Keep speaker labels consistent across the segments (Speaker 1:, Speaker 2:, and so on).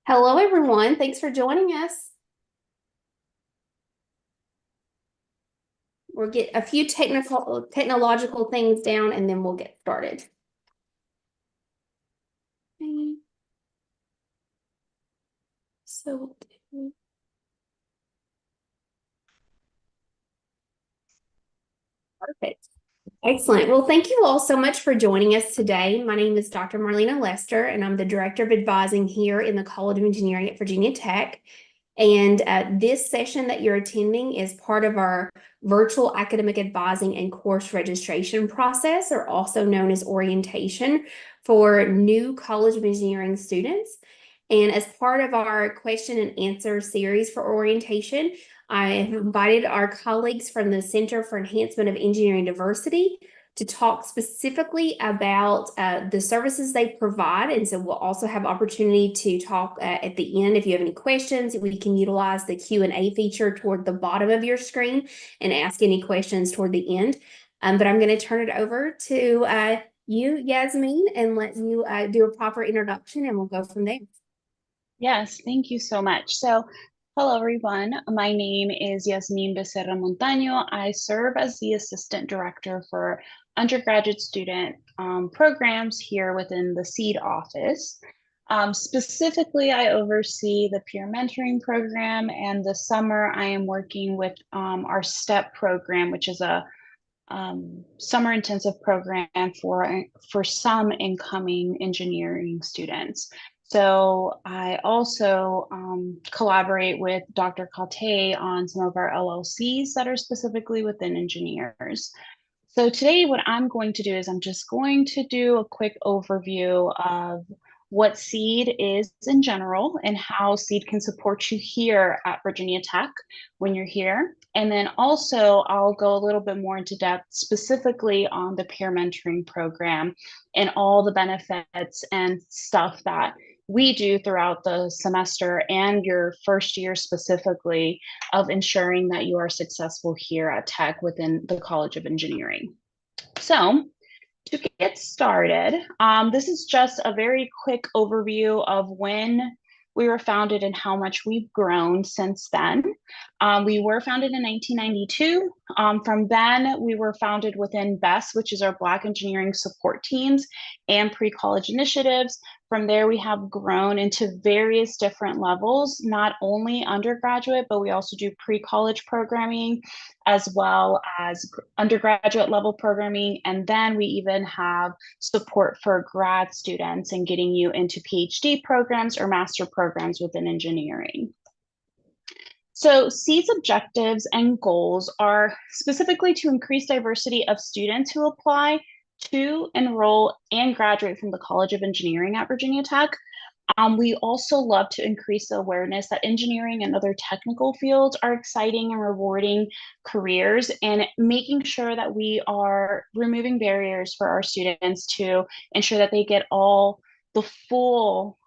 Speaker 1: Hello, everyone. Thanks for joining us. We'll get a few technological things down and then we'll get started. Okay. So, perfect. Excellent. Well, thank you all so much for joining us today. My name is Dr. Marlena Lester, and I'm the Director of Advising here in the College of Engineering at Virginia Tech. And this session that you're attending is part of our virtual academic advising and course registration process, or also known as orientation for new College of Engineering students. And as part of our question and answer series for orientation, I have invited our colleagues from the Center for Enhancement of Engineering Diversity to talk specifically about the services they provide. And so we'll also have opportunity to talk at the end. If you have any questions, we can utilize the Q&A feature toward the bottom of your screen and ask any questions toward the end. But I'm going to turn it over to you, Yasmin, and let you do a proper introduction and we'll go from there.
Speaker 2: Yes, thank you so much. So, hello everyone. My name is Yasmin Becerra Montaño. I serve as the Assistant Director for undergraduate student programs here within the SEED office. Specifically, I oversee the peer mentoring program, and this summer I am working with our STEP program, which is a summer intensive program for some incoming engineering students. So I also collaborate with Dr. Kate on some of our LLCs that are specifically within engineers. So today what I'm going to do is I'm just going to do a quick overview of what SEED is in general and how SEED can support you here at Virginia Tech when you're here. And then also I'll go a little bit more into depth specifically on the peer mentoring program and all the benefits and stuff that we do throughout the semester and your first year specifically of ensuring that you are successful here at Tech within the College of Engineering. So to get started, this is just a very quick overview of when we were founded and how much we've grown since then. We were founded in 1992. From then, we were founded within BESS, which is our Black Engineering Support Teams and pre-college initiatives. From there, we have grown into various different levels, not only undergraduate, but we also do pre-college programming as well as undergraduate level programming. And then we even have support for grad students and getting you into PhD programs or master programs within engineering. So SEED's objectives and goals are specifically to increase diversity of students who apply to enroll and graduate from the College of Engineering at Virginia Tech. We also love to increase the awareness that engineering and other technical fields are exciting and rewarding careers, and making sure that we are removing barriers for our students to ensure that they get all the full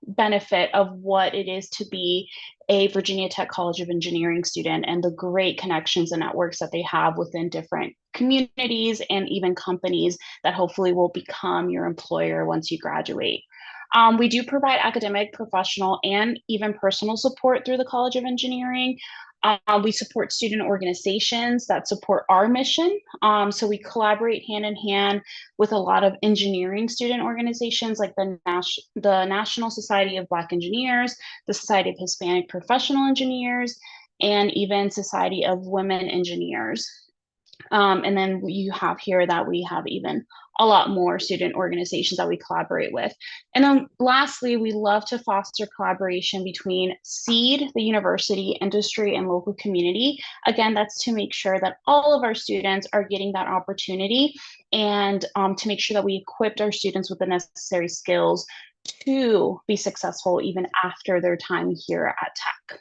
Speaker 2: benefit of what it is to be a Virginia Tech College of Engineering student and the great connections and networks that they have within different communities and even companies that hopefully will become your employer once you graduate. We do provide academic, professional, and even personal support through the College of Engineering. We support student organizations that support our mission. So we collaborate hand in hand with a lot of engineering student organizations like the National Society of Black Engineers, the Society of Hispanic Professional Engineers, and even Society of Women Engineers. And then you have here that we have even a lot more student organizations that we collaborate with. And then lastly, we love to foster collaboration between SEED, the university, industry, and local community. Again, that's to make sure that all of our students are getting that opportunity and to make sure that we equipped our students with the necessary skills to be successful even after their time here at Tech.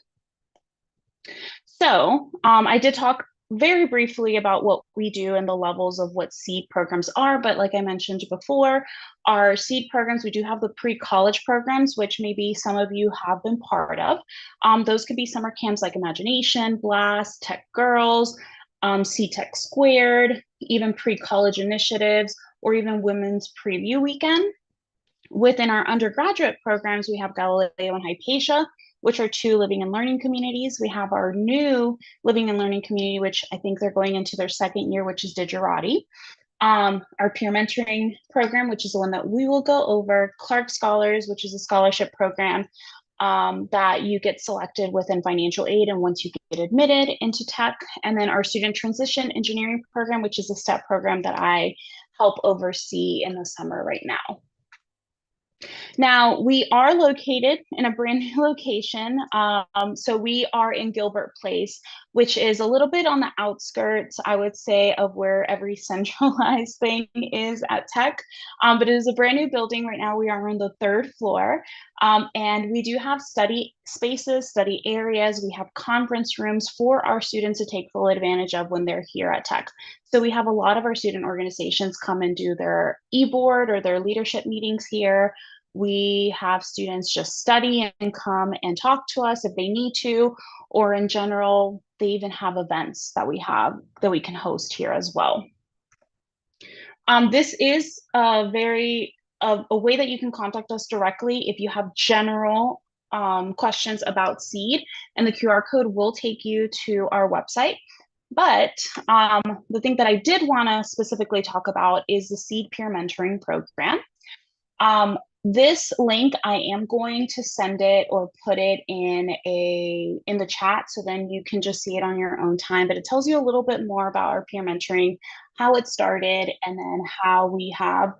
Speaker 2: So I did talk very briefly about what we do and the levels of what SEED programs are. But like I mentioned before, our SEED programs, we do have the pre-college programs, which maybe some of you have been part of. Those could be summer camps like Imagination, Blast, Tech Girls, SEED Tech Squared, even pre-college initiatives, or even Women's Preview Weekend. Within our undergraduate programs, we have Galileo and Hypatia, which are two living and learning communities. We have our new living and learning community, which I think they're going into their second year, which is Digerati. Our peer mentoring program, which is the one that we will go over, Clark Scholars, which is a scholarship program that you get selected within financial aid and once you get admitted into tech, and then our student transition engineering program, which is a STEP program that I help oversee in the summer right now. Now, we are located in a brand new location. So we are in Gilbert Place, which is a little bit on the outskirts, I would say, of where every centralized thing is at Tech. But it is a brand new building. Right now, we are on the third floor. And we do have study spaces, study areas. We have conference rooms for our students to take full advantage of when they're here at Tech. So we have a lot of our student organizations come and do their e-board or their leadership meetings here. We have students just study and come and talk to us if they need to, or in general, they even have events that we can host here as well. This is a way that you can contact us directly if you have general questions about SEED, and the QR code will take you to our website. But the thing that I did want to specifically talk about is the SEED Peer Mentoring Program. This link, I am going to send it or put it in the chat, so then you can just see it on your own time. But it tells you a little bit more about our peer mentoring, how it started, and then how we have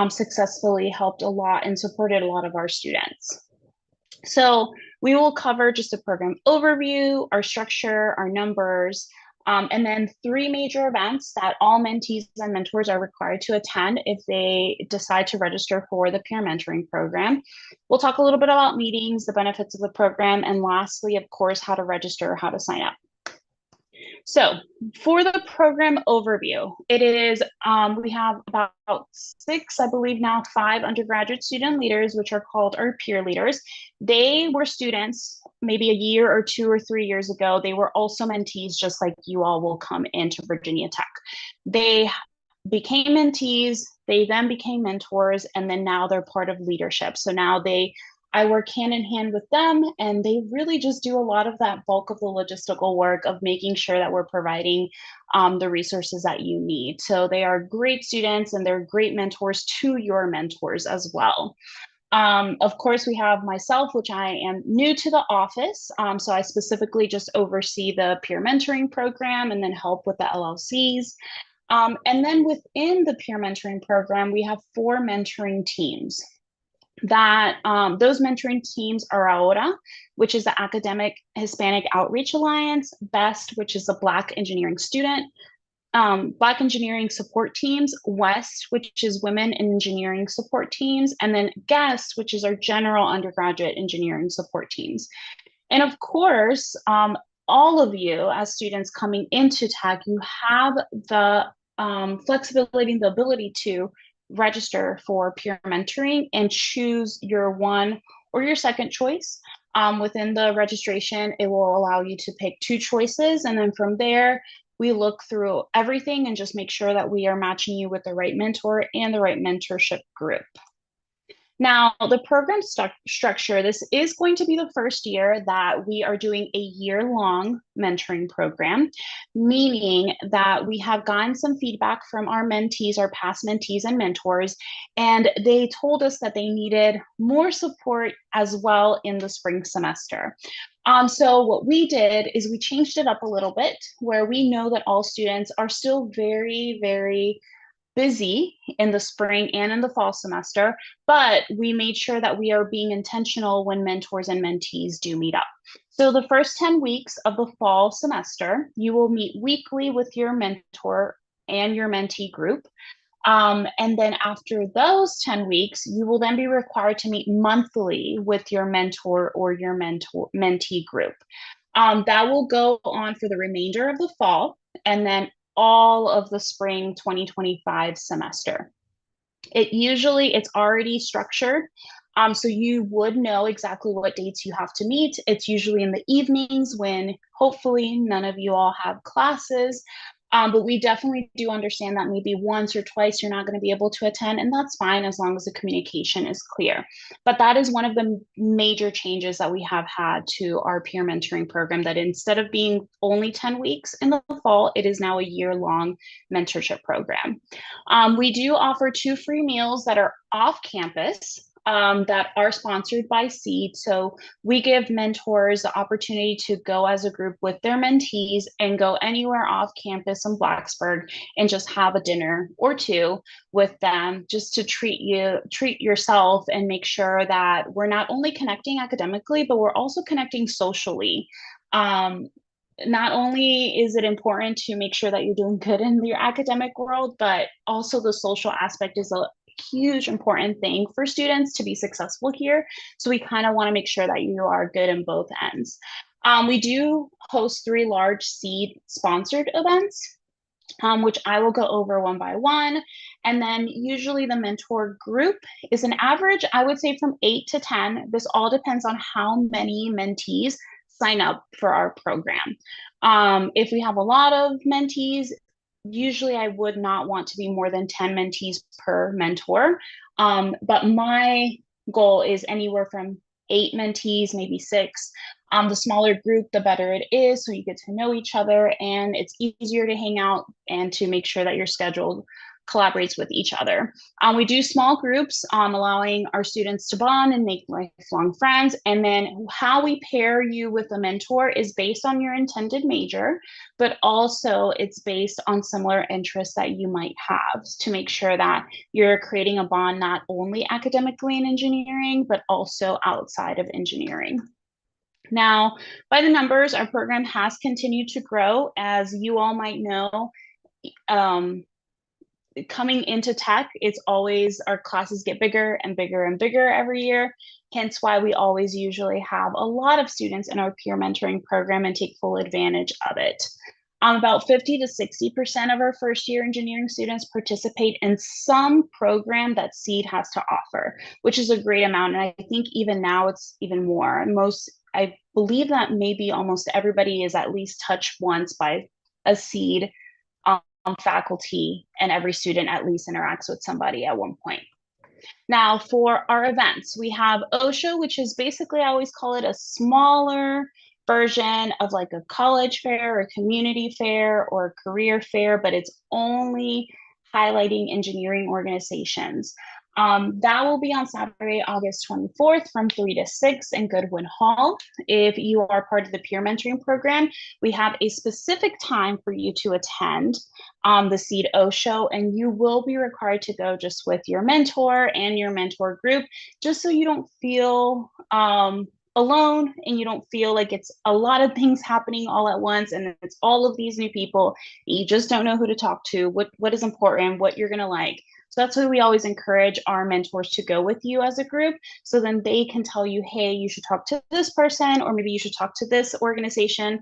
Speaker 2: successfully helped a lot and supported a lot of our students. So we will cover just a program overview, our structure, our numbers, and then 3 major events that all mentees and mentors are required to attend if they decide to register for the peer mentoring program. We'll talk a little bit about meetings, the benefits of the program, and lastly, of course, how to register, how to sign up. So for the program overview, it is, we have about 6, I believe now 5 undergraduate student leaders, which are called our peer leaders. They were students maybe a year or 2 or 3 years ago. They were also mentees, just like you all will come into Virginia Tech. They became mentees, they then became mentors, and then now they're part of leadership. So now I work hand in hand with them, and they really just do a lot of that bulk of the logistical work of making sure that we're providing the resources that you need. So they are great students and they're great mentors to your mentors as well. Of course, we have myself, which I am new to the office. So I specifically just oversee the peer mentoring program and then help with the LLCs. And then within the peer mentoring program, we have 4 mentoring teams. Those mentoring teams are AHORA, which is the Academic Hispanic Outreach Alliance, BEST, which is the Black Engineering Student, Black Engineering Support Teams, WEST, which is Women in Engineering Support Teams, and then GUEST, which is our General Undergraduate Engineering Support Teams. And of course, all of you as students coming into Tech, you have the flexibility and the ability to register for peer mentoring and choose your one or your second choice. Within the registration, it will allow you to pick 2 choices. And then from there, we look through everything and just make sure that we are matching you with the right mentor and the right mentorship group. Now, the program structure, this is going to be the first year that we are doing a year-long mentoring program, meaning that we have gotten some feedback from our mentees, our past mentees and mentors, and they told us that they needed more support as well in the spring semester. So what we did is we changed it up a little bit, where we know that all students are still very, very busy in the spring and in the fall semester, but we made sure that we are being intentional when mentors and mentees do meet up. So the first 10 weeks of the fall semester, you will meet weekly with your mentor and your mentee group. And then after those 10 weeks, you will then be required to meet monthly with your mentor or your mentee group. That will go on for the remainder of the fall, and then all of the spring 2025 semester. It's already structured. So you would know exactly what dates you have to meet. It's usually in the evenings when hopefully none of you all have classes. But we definitely do understand that maybe once or twice you're not going to be able to attend, and that's fine as long as the communication is clear. But that is one of the major changes that we have had to our peer mentoring program, that instead of being only 10 weeks in the fall, it is now a year-long mentorship program. We do offer 2 free meals that are off campus, that are sponsored by Seed. So we give mentors the opportunity to go as a group with their mentees and go anywhere off campus in Blacksburg and just have a dinner or two with them, just to treat yourself and make sure that we're not only connecting academically, but we're also connecting socially. Um, Not only is it important to make sure that you're doing good in your academic world, but also the social aspect is a huge important thing for students to be successful here. So we kind of want to make sure that you are good in both ends. We do host 3 large Seed sponsored events, which I will go over one by one. And then usually the mentor group is an average, I would say, from 8 to 10. This all depends on how many mentees sign up for our program. If we have a lot of mentees, usually I would not want to be more than 10 mentees per mentor. But my goal is anywhere from 8 mentees, maybe 6. The smaller group, the better it is. So you get to know each other and it's easier to hang out and to make sure that your schedule collaborates with each other. We do small groups, allowing our students to bond and make lifelong friends. And then how we pair you with a mentor is based on your intended major, but also it's based on similar interests that you might have, to make sure that you're creating a bond not only academically in engineering, but also outside of engineering. Now, by the numbers, our program has continued to grow. As you all might know, coming into tech, it's always, our classes get bigger and bigger and bigger every year. Hence why we always usually have a lot of students in our peer mentoring program and take full advantage of it. About 50 to 60% of our first year engineering students participate in some program that Seed has to offer, which is a great amount. And I think even now it's even more. I believe that maybe almost everybody is at least touched once by a Seed faculty, and every student at least interacts with somebody at one point. Now, for our events, we have OSHA, which is basically, I always call it a smaller version of like a college fair or community fair or career fair, but it's only highlighting engineering organizations. That will be on Saturday, August 24th from 3 to 6 in Goodwin Hall. If you are part of the peer mentoring program, we have a specific time for you to attend the Seed OSHA, and you will be required to go just with your mentor and your mentor group, just so you don't feel alone and you don't feel like it's a lot of things happening all at once and it's all of these new people. You just don't know who to talk to, what is important, what you're going to like. So that's why we always encourage our mentors to go with you as a group. So then they can tell you, hey, you should talk to this person, or maybe you should talk to this organization,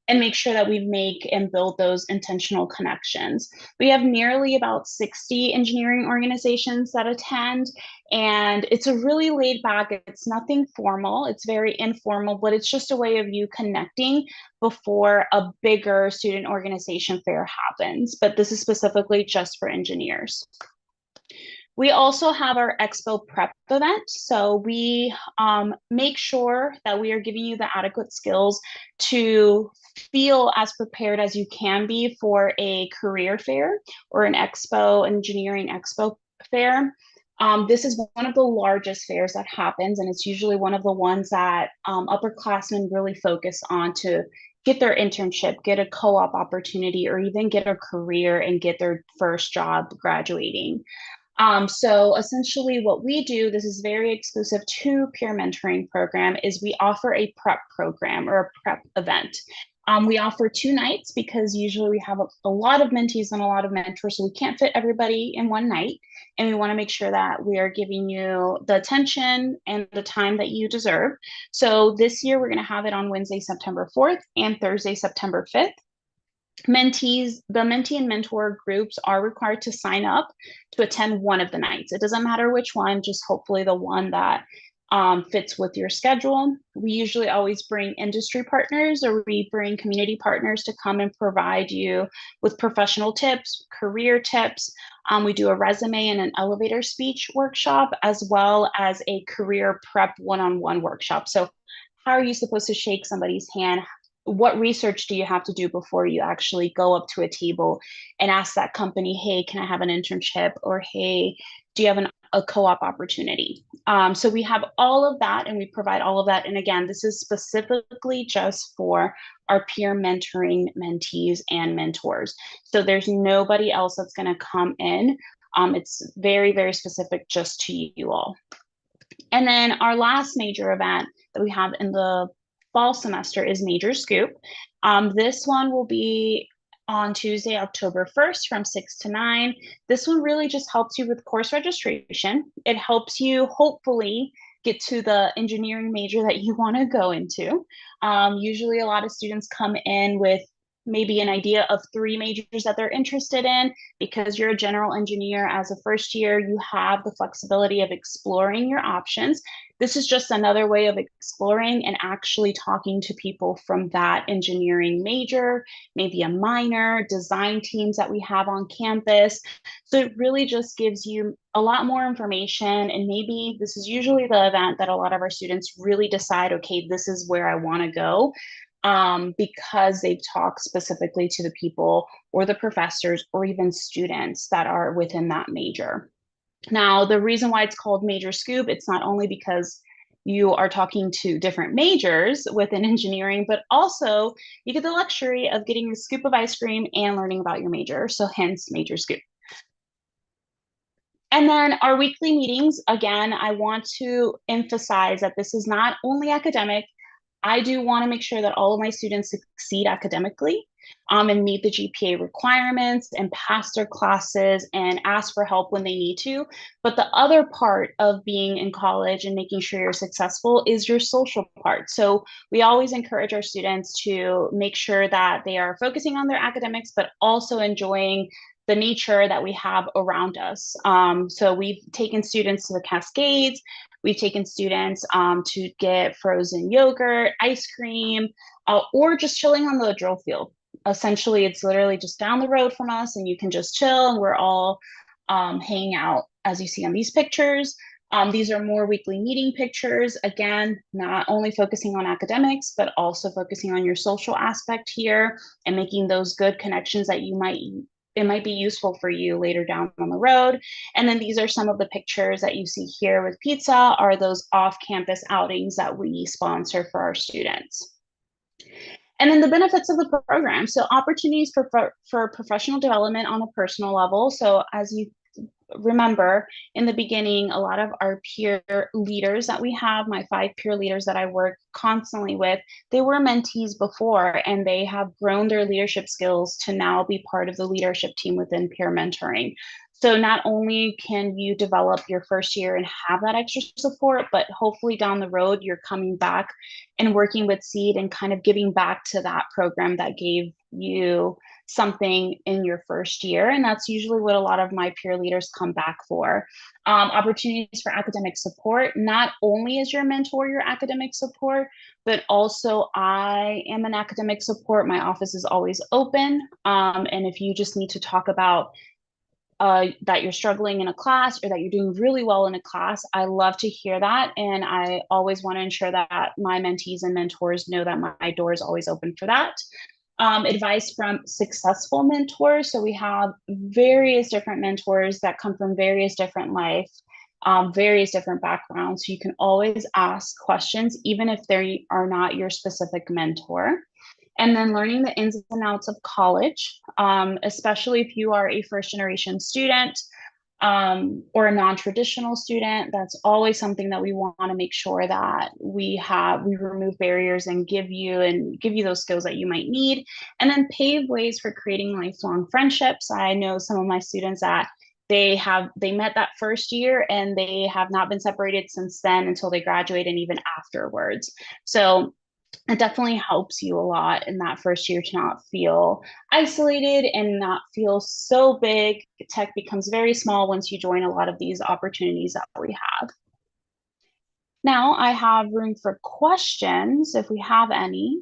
Speaker 2: and make sure that we make and build those intentional connections. We have nearly about 60 engineering organizations that attend, and it's a really laid back, it's nothing formal, it's very informal, but it's just a way of you connecting before a bigger student organization fair happens. But this is specifically just for engineers. We also have our Expo Prep event. So we make sure that we are giving you the adequate skills to feel as prepared as you can be for a career fair or an expo, engineering expo fair. This is one of the largest fairs that happens, and it's usually one of the ones that upperclassmen really focus on to get their internship, get a co-op opportunity, or even get a career and get their first job graduating. So essentially what we do, this is very exclusive to peer mentoring program, is we offer a prep program or a prep event. We offer 2 nights because usually we have a lot of mentees and a lot of mentors, so we can't fit everybody in one night. And we want to make sure that we are giving you the attention and the time that you deserve. So this year we're going to have it on Wednesday, September 4th and Thursday, September 5th. The mentee and mentor groups are required to sign up to attend one of the nights. It doesn't matter which one, just hopefully the one that fits with your schedule. We usually always bring industry partners or we bring community partners to come and provide you with professional tips, career tips. We do a resume and an elevator speech workshop, as well as a career prep one-on-one workshop. So how are you supposed to shake somebody's hand? What research do you have to do before you actually go up to a table and ask that company, hey, can I have an internship? Or hey, do you have a co-op opportunity? So we have all of that and we provide all of that. And again, this is specifically just for our peer mentoring mentees and mentors. So there's nobody else that's going to come in. It's very, very specific just to you all. And then our last major event that we have in the fall semester is Major Scoop. This one will be on Tuesday, October 1st from 6 to 9. This one really just helps you with course registration. It helps you hopefully get to the engineering major that you want to go into. Usually a lot of students come in with maybe an idea of 3 majors that they're interested in. Because you're a general engineer as a first year, you have the flexibility of exploring your options. This is just another way of exploring and actually talking to people from that engineering major, maybe a minor, design teams that we have on campus. So it really just gives you a lot more information. And maybe this is usually the event that a lot of our students really decide, okay, this is where I want to go. Because they've talked specifically to the people or the professors or even students that are within that major. Now, the reason why it's called Major Scoop, it's not only because you are talking to different majors within engineering, but also you get the luxury of getting a scoop of ice cream and learning about your major. So hence Major Scoop. And then our weekly meetings, again, I want to emphasize that this is not only academic. I do want to make sure that all of my students succeed academically and meet the GPA requirements and pass their classes and ask for help when they need to. But the other part of being in college and making sure you're successful is your social part. So we always encourage our students to make sure that they are focusing on their academics, but also enjoying the nature that we have around us. So we've taken students to the Cascades. We've taken students to get frozen yogurt, ice cream, or just chilling on the drill field. Essentially, it's literally just down the road from us, and you can just chill, and we're all hanging out, as you see on these pictures. These are more weekly meeting pictures. Again, not only focusing on academics, but also focusing on your social aspect here and making those good connections that it might be useful for you later down on the road. And then these are some of the pictures that you see here with pizza are those off-campus outings that we sponsor for our students. And then the benefits of the program. So opportunities for professional development on a personal level. So as you remember in the beginning, a lot of our peer leaders that we have, my 5 peer leaders that I work constantly with, they were mentees before and they have grown their leadership skills to now be part of the leadership team within peer mentoring. So not only can you develop your first year and have that extra support, but hopefully down the road, you're coming back and working with Seed and kind of giving back to that program that gave you something in your first year. And that's usually what a lot of my peer leaders come back for. Opportunities for academic support. Not only is your mentor your academic support, but also I am an academic support. My office is always open. And if you just need to talk about that you're struggling in a class or that you're doing really well in a class, I love to hear that. And I always want to ensure that my mentees and mentors know that my door is always open for that. Advice from successful mentors. So we have various different mentors that come from various different life, various different backgrounds. So you can always ask questions, even if they are not your specific mentor. And then learning the ins and outs of college, especially if you are a first generation student or a non-traditional student. That's always something that we want to make sure that we remove barriers and give you those skills that you might need. And then pave ways for creating lifelong friendships. I know some of my students that they met that first year and they have not been separated since then until they graduate and even afterwards. So it definitely helps you a lot in that first year to not feel isolated and not feel so big. Tech becomes very small once you join a lot of these opportunities that we have. Now I have room for questions if we have any.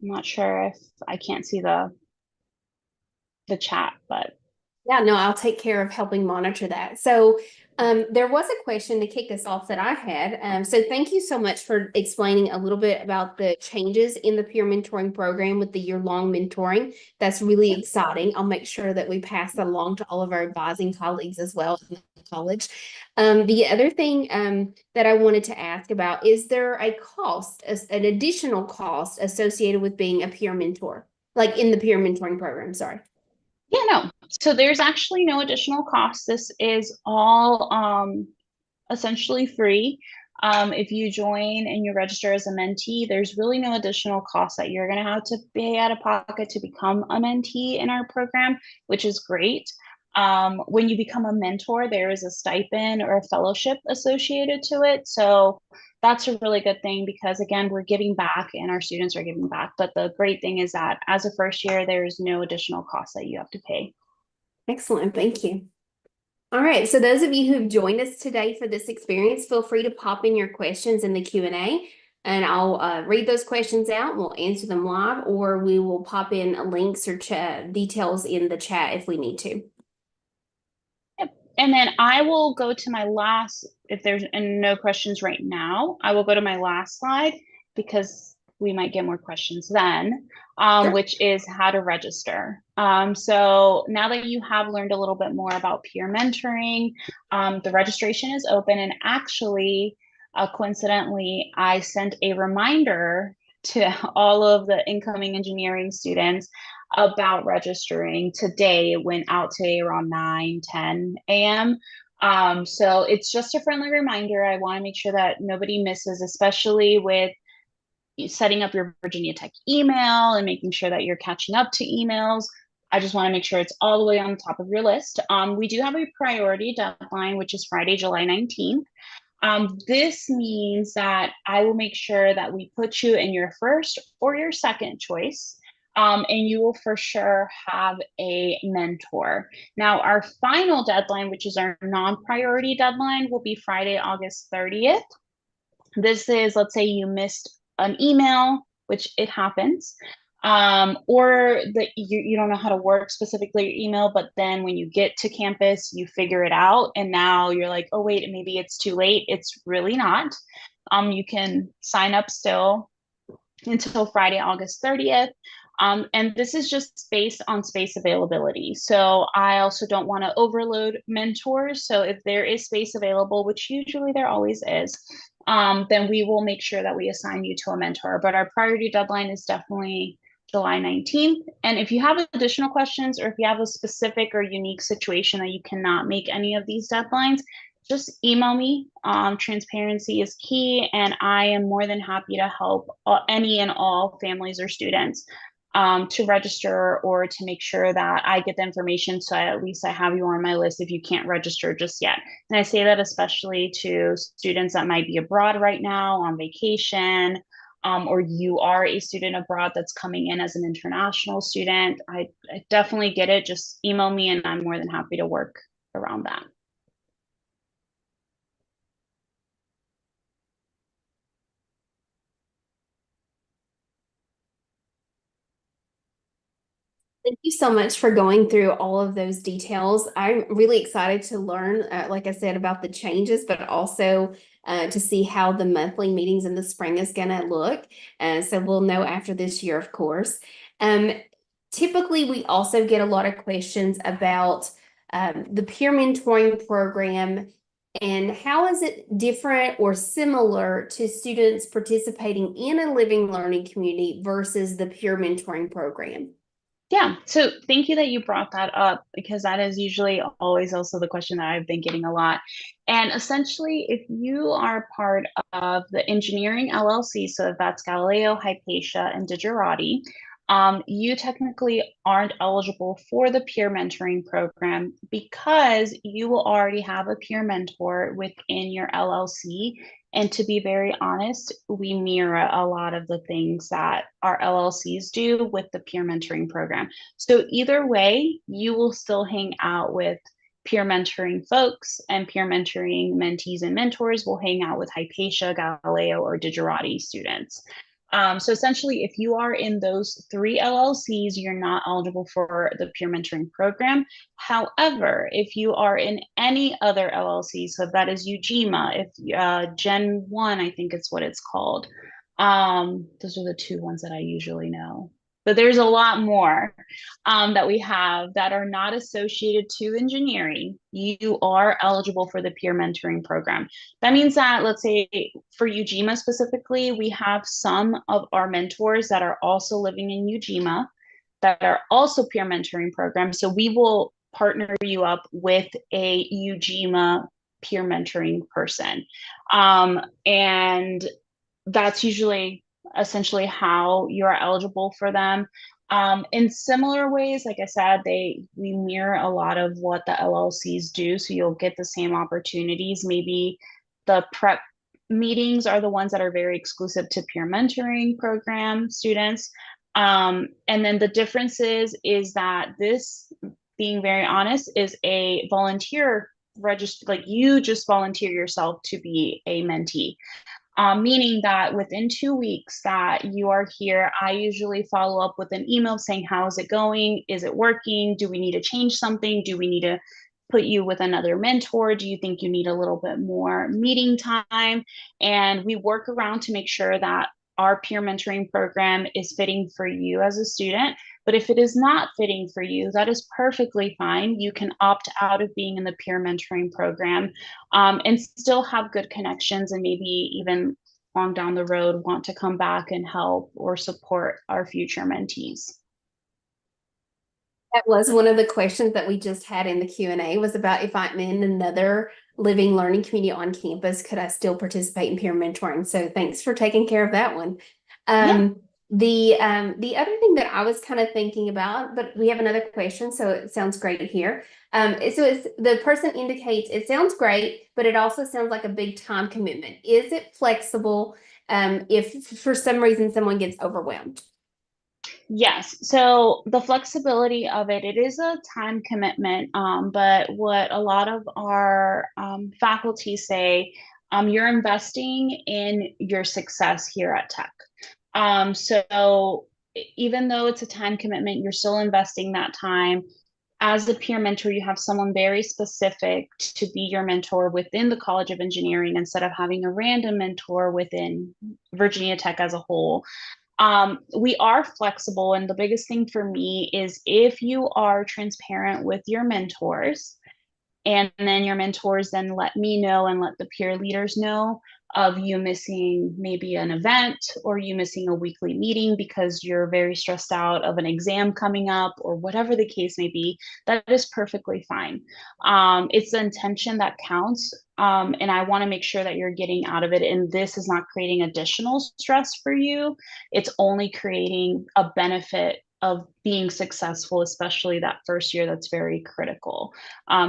Speaker 2: I'm not sure if I can't see the chat, but
Speaker 1: Yeah, no, I'll take care of helping monitor that. So, there was a question to kick us off that I had. So thank you so much for explaining a little bit about the changes in the peer mentoring program with the year-long mentoring. That's really exciting. I'll make sure that we pass that along to all of our advising colleagues as well in the college. The other thing that I wanted to ask about, is there a cost, an additional cost associated with being a peer mentor, like in the peer mentoring program? Sorry.
Speaker 2: yeah, no. So there's actually no additional cost. This is all essentially free. If you join and you register as a mentee, there's really no additional cost that you're going to have to pay out of pocket to become a mentee in our program, which is great. When you become a mentor, there is a stipend or a fellowship associated to it. So that's a really good thing because, again, we're giving back and our students are giving back. But the great thing is that as a first year, there is no additional cost that you have to pay.
Speaker 1: Excellent. Thank you. All right. So those of you who've joined us today for this experience, feel free to pop in your questions in the Q&A, and I'll read those questions out and we'll answer them live, or we will pop in links or chat details in the chat if we need to.
Speaker 2: Yep. And then I will go to my last, if there's no questions right now, I will go to my last slide because we might get more questions then,
Speaker 1: Sure.
Speaker 2: which is how to register. So now that you have learned a little bit more about peer mentoring, the registration is open. And actually, coincidentally, I sent a reminder to all of the incoming engineering students about registering today. It went out today around 9:10 a.m. So it's just a friendly reminder. I want to make sure that nobody misses, especially with setting up your Virginia Tech email and making sure that you're catching up to emails. I just want to make sure it's all the way on the top of your list. We do have a priority deadline, which is Friday, July 19th. This means that I will make sure that we put you in your first or your second choice. And you will for sure have a mentor. Now, our final deadline, which is our non-priority deadline, will be Friday, August 30th. This is, let's say you missed an email, which it happens, or that you don't know how to work specifically your email, but then when you get to campus, you figure it out, and now you're like, oh wait, maybe it's too late. It's really not. You can sign up still until Friday, August 30th. And this is just based on space availability. So I also don't want to overload mentors. So if there is space available, which usually there always is, then we will make sure that we assign you to a mentor. But our priority deadline is definitely July 19th. And if you have additional questions or if you have a specific or unique situation that you cannot make any of these deadlines, just email me. Transparency is key, and I am more than happy to help any and all families or students to register or to make sure that I get the information so at least I have you on my list if you can't register just yet. And I say that especially to students that might be abroad right now on vacation, or you are a student abroad that's coming in as an international student. I definitely get it. Just email me and I'm more than happy to work around that.
Speaker 1: Thank you so much for going through all of those details. I'm really excited to learn, like I said, about the changes, but also to see how the monthly meetings in the spring is going to look. So we'll know after this year, of course. Um, Typically, we also get a lot of questions about the peer mentoring program and how is it different or similar to students participating in a living learning community versus the peer mentoring program?
Speaker 2: Yeah, so thank you that you brought that up because that is usually always also the question that I've been getting a lot. And essentially, if you are part of the engineering LLC, so that's Galileo, Hypatia, and Digerati, you technically aren't eligible for the peer mentoring program because you will already have a peer mentor within your LLC. And to be very honest, we mirror a lot of the things that our LLCs do with the peer mentoring program. So either way, you will still hang out with peer mentoring folks and peer mentoring mentees and mentors will hang out with Hypatia, Galileo, or Digerati students. So essentially, if you are in those 3 LLCs, you're not eligible for the peer mentoring program. However, if you are in any other LLC, so if that is UGMA, if Gen 1, I think it's what it's called. Those are the 2 ones that I usually know. But there's a lot more that we have that are not associated to engineering. You are eligible for the peer mentoring program. That means that, let's say for UGMA specifically, we have some of our mentors that are also living in UGMA that are also peer mentoring programs. So we will partner you up with a UGMA peer mentoring person. And that's usually essentially how you are eligible for them. In similar ways, like I said, we mirror a lot of what the LLCs do, so you'll get the same opportunities. Maybe the prep meetings are the ones that are very exclusive to peer mentoring program students. And then the difference is that this, being very honest, is a volunteer register, like you just volunteer yourself to be a mentee. Meaning that within 2 weeks that you are here, I usually follow up with an email saying, how is it going? Is it working? Do we need to change something? Do we need to put you with another mentor? Do you think you need a little bit more meeting time? And we work around to make sure that our peer mentoring program is fitting for you as a student. But if it is not fitting for you, that is perfectly fine. You can opt out of being in the peer mentoring program and still have good connections, and maybe even long down the road want to come back and help or support our future mentees.
Speaker 1: That was one of the questions that we just had in the Q&A, was about if I'm in another living learning community on campus, could I still participate in peer mentoring? So thanks for taking care of that one.
Speaker 2: Yeah.
Speaker 1: The other thing that I was kind of thinking about, but we have another question, so it sounds great here. So it's, the person indicates it sounds great, but it also sounds like a big time commitment. Is it flexible if for some reason someone gets overwhelmed?
Speaker 2: Yes, so the flexibility of it is a time commitment, but what a lot of our faculty say, you're investing in your success here at Tech. So even though it's a time commitment, you're still investing that time. As a peer mentor, you have someone very specific to be your mentor within the College of Engineering instead of having a random mentor within Virginia Tech as a whole. We are flexible, and the biggest thing for me is if you are transparent with your mentors, and then your mentors then let me know and let the peer leaders know of you missing maybe an event or you missing a weekly meeting because you're very stressed out of an exam coming up or whatever the case may be, that is perfectly fine. It's the intention that counts. And I want to make sure that you're getting out of it. And this is not creating additional stress for you. It's only creating a benefit of being successful, especially that first year. That's very critical.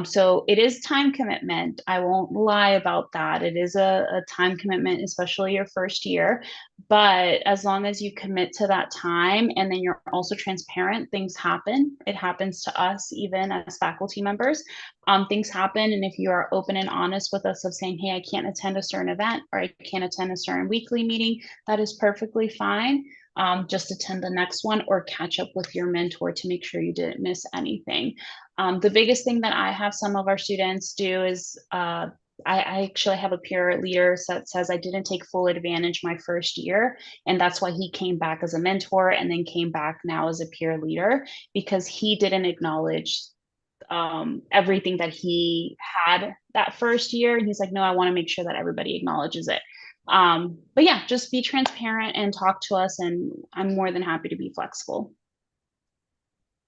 Speaker 2: So it is time commitment. I won't lie about that. It is a time commitment, especially your first year. But as long as you commit to that time and then you're also transparent, things happen. It happens to us, even as faculty members. Things happen. And if you are open and honest with us of saying, hey, I can't attend a certain event or I can't attend a certain weekly meeting, that is perfectly fine. Just attend the next one or catch up with your mentor to make sure you didn't miss anything. The biggest thing that I have some of our students do is I actually have a peer leader that says I didn't take full advantage my first year. And that's why he came back as a mentor and then came back now as a peer leader, because he didn't acknowledge everything that he had that first year. And he's like, no, I want to make sure that everybody acknowledges it. But yeah, just be transparent and talk to us, and I'm more than happy to be flexible.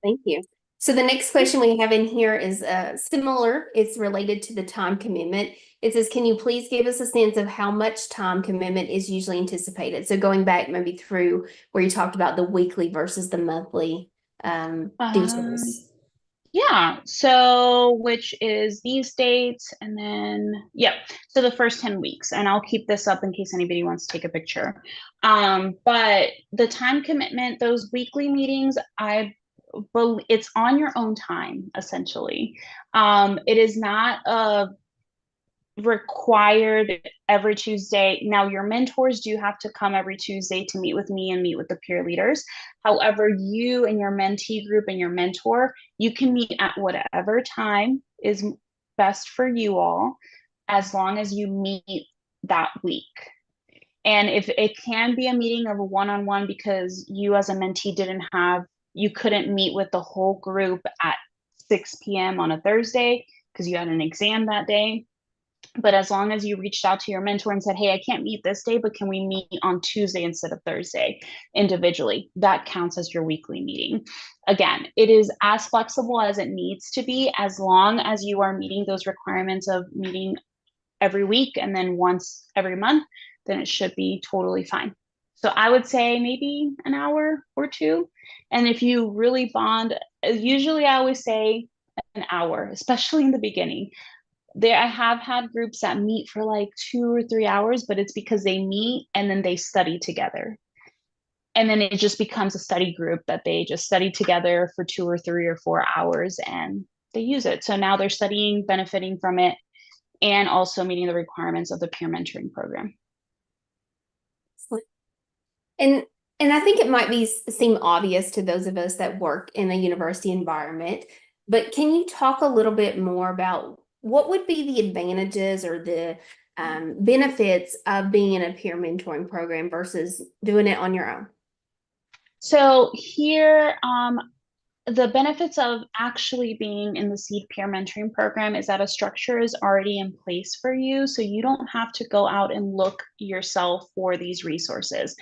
Speaker 1: Thank you. So the next question we have in here is similar. It's related to the time commitment. It says, can you please give us a sense of how much time commitment is usually anticipated? So going back maybe through where you talked about the weekly versus the monthly details.
Speaker 2: Yeah, so which is these dates, and then yeah, so the first 10 weeks, and I'll keep this up in case anybody wants to take a picture. But the time commitment, those weekly meetings, it's on your own time, essentially. It is not a required every Tuesday. Now, your mentors do have to come every Tuesday to meet with me and meet with the peer leaders. However, you and your mentee group and your mentor, you can meet at whatever time is best for you all, as long as you meet that week. And if it can be a meeting of a one-on-one because you as a mentee you couldn't meet with the whole group at 6 p.m. on a Thursday because you had an exam that day. But as long as you reached out to your mentor and said, hey, I can't meet this day, but can we meet on Tuesday instead of Thursday individually? That counts as your weekly meeting. Again, it is as flexible as it needs to be, as long as you are meeting those requirements of meeting every week and then once every month, then it should be totally fine. So I would say maybe an hour or two. And if you really bond, usually I always say an hour, especially in the beginning. I have had groups that meet for like 2 or 3 hours, but it's because they meet and then they study together. And then it just becomes a study group that they just study together for 2 or 3 or 4 hours and they use it. So now they're studying, benefiting from it, and also meeting the requirements of the peer mentoring program.
Speaker 1: And I think it might seem obvious to those of us that work in a university environment, but can you talk a little bit more about what would be the advantages or the benefits of being in a peer mentoring program versus doing it on your own?
Speaker 2: So here, the benefits of actually being in the SEED peer mentoring program is that a structure is already in place for you. So you don't have to go out and look yourself for these resources.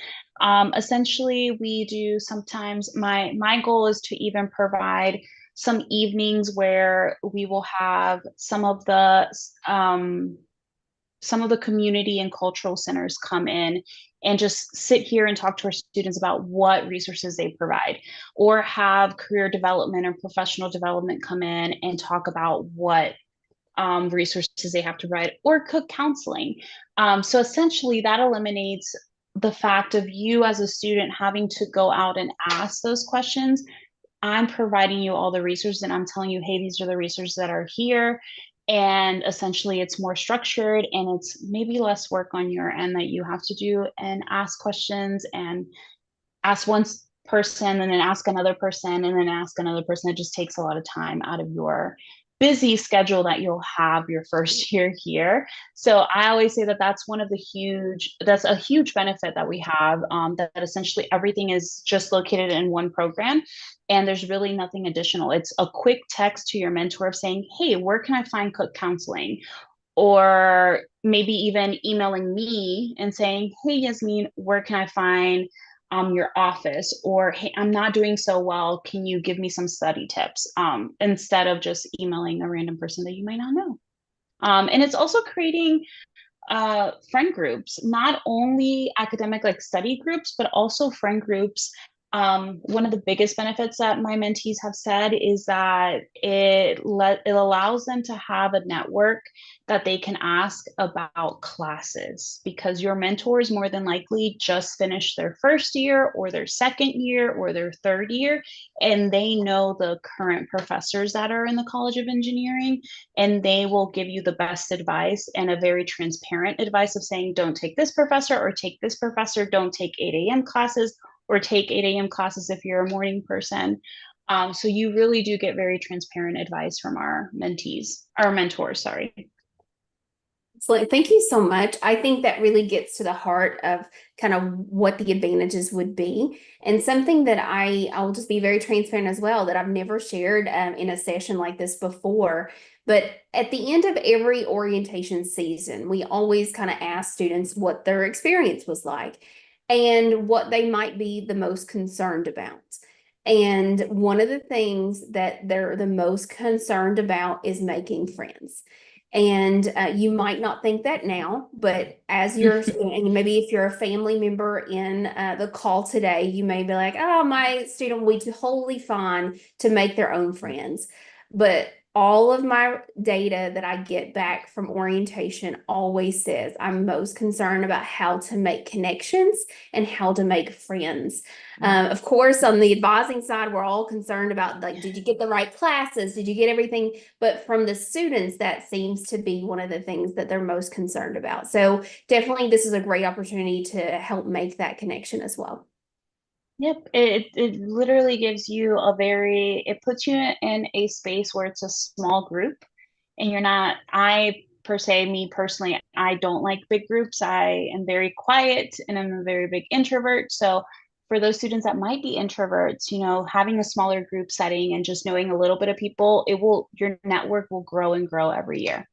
Speaker 2: Essentially, we do sometimes, my goal is to even provide some evenings where we will have some of the community and cultural centers come in and just sit here and talk to our students about what resources they provide, or have career development or professional development come in and talk about what resources they have to provide, or cook counseling. So essentially that eliminates the fact of you as a student having to go out and ask those questions. I'm providing you all the resources and I'm telling you, hey, these are the resources that are here. And essentially it's more structured and it's maybe less work on your end that you have to do and ask questions and ask one person and then ask another person and then ask another person. It just takes a lot of time out of your busy schedule that you'll have your first year here. So I always say that that's a huge benefit that we have, that essentially everything is just located in one program and there's really nothing additional. It's a quick text to your mentor of saying, hey, where can I find cook counseling? Or maybe even emailing me and saying, hey, Yasmin, where can I find your office? Or, hey, I'm not doing so well, can you give me some study tips? Instead of just emailing a random person that you might not know. And it's also creating friend groups, not only academic like study groups, but also friend groups. One of the biggest benefits that my mentees have said is that it allows them to have a network that they can ask about classes, because your mentors more than likely just finished their first year or their second year or their third year, and they know the current professors that are in the College of Engineering, and they will give you the best advice and a very transparent advice of saying, don't take this professor or take this professor, don't take 8 a.m. classes or take 8 a.m. classes if you're a morning person. So you really do get very transparent advice from our mentors, sorry.
Speaker 1: So thank you so much. I think that really gets to the heart of kind of what the advantages would be. And something that I'll just be very transparent as well, that I've never shared in a session like this before. But at the end of every orientation season, we always kind of ask students what their experience was like and what they might be the most concerned about. And one of the things that they're the most concerned about is making friends. And you might not think that now, but as you're, and maybe if you're a family member in the call today, you may be like, oh, my student will be totally fine to make their own friends. But all of my data that I get back from orientation always says I'm most concerned about how to make connections and how to make friends. Of course, on the advising side, we're all concerned about, like, did you get the right classes? Did you get everything? But from the students, that seems to be one of the things that they're most concerned about. So definitely, this is a great opportunity to help make that connection as well.
Speaker 2: Yep, it literally gives you it puts you in a space where it's a small group and you're not, I per se, me personally, I don't like big groups. I am very quiet and I'm a very big introvert. So for those students that might be introverts, having a smaller group setting and just knowing a little bit of people, your network will grow and grow every year.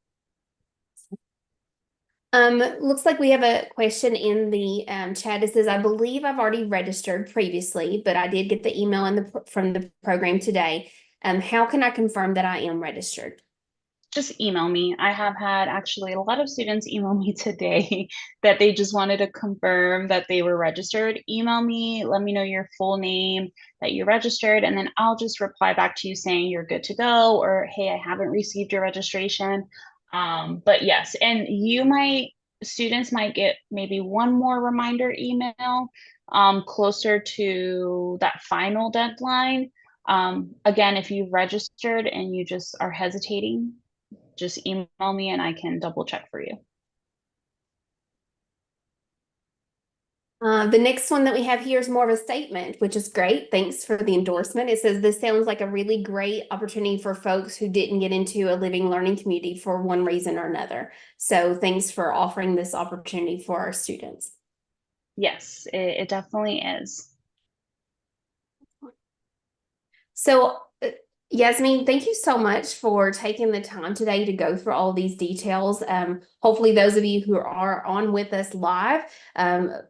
Speaker 1: Looks like we have a question in the chat. It says, I believe I've already registered previously, but I did get the email from the program today. How can I confirm that I am registered?
Speaker 2: Just email me. I have had actually a lot of students email me today that they just wanted to confirm that they were registered. Email me, let me know your full name, that you're registered, and then I'll just reply back to you saying you're good to go, or hey, I haven't received your registration. But yes, and students might get maybe one more reminder email closer to that final deadline. Again, if you've registered and you just are hesitating, just email me and I can double check for you.
Speaker 1: The next one that we have here is more of a statement, which is great. Thanks for the endorsement. It says, this sounds like a really great opportunity for folks who didn't get into a living learning community for one reason or another. So thanks for offering this opportunity for our students.
Speaker 2: Yes, it definitely is.
Speaker 1: So, Yasmin, thank you so much for taking the time today to go through all these details. Hopefully, those of you who are on with us live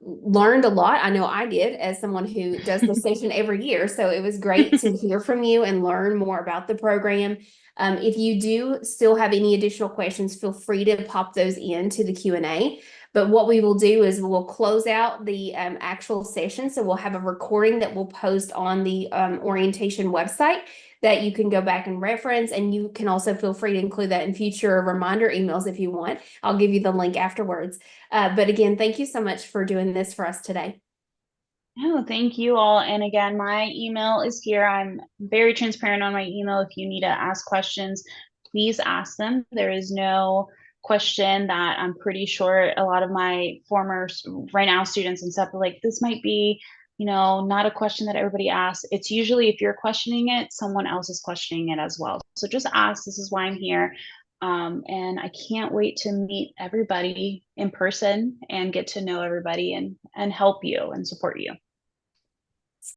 Speaker 1: learned a lot. I know I did, as someone who does the session every year. So it was great to hear from you and learn more about the program. If you do still have any additional questions, feel free to pop those into the Q&A. But what we will do is we'll close out the actual session. So we'll have a recording that we'll post on the orientation website that you can go back and reference. And you can also feel free to include that in future reminder emails if you want. I'll give you the link afterwards. But again, thank you so much for doing this for us today.
Speaker 2: Oh, thank you all. And again, my email is here. I'm very transparent on my email. If you need to ask questions, please ask them. There is no question that I'm pretty sure a lot of my former right now students and stuff are like, this might be, not a question that everybody asks. It's usually if you're questioning it, someone else is questioning it as well. So just ask. This is why I'm here. And I can't wait to meet everybody in person and get to know everybody and help you and support you.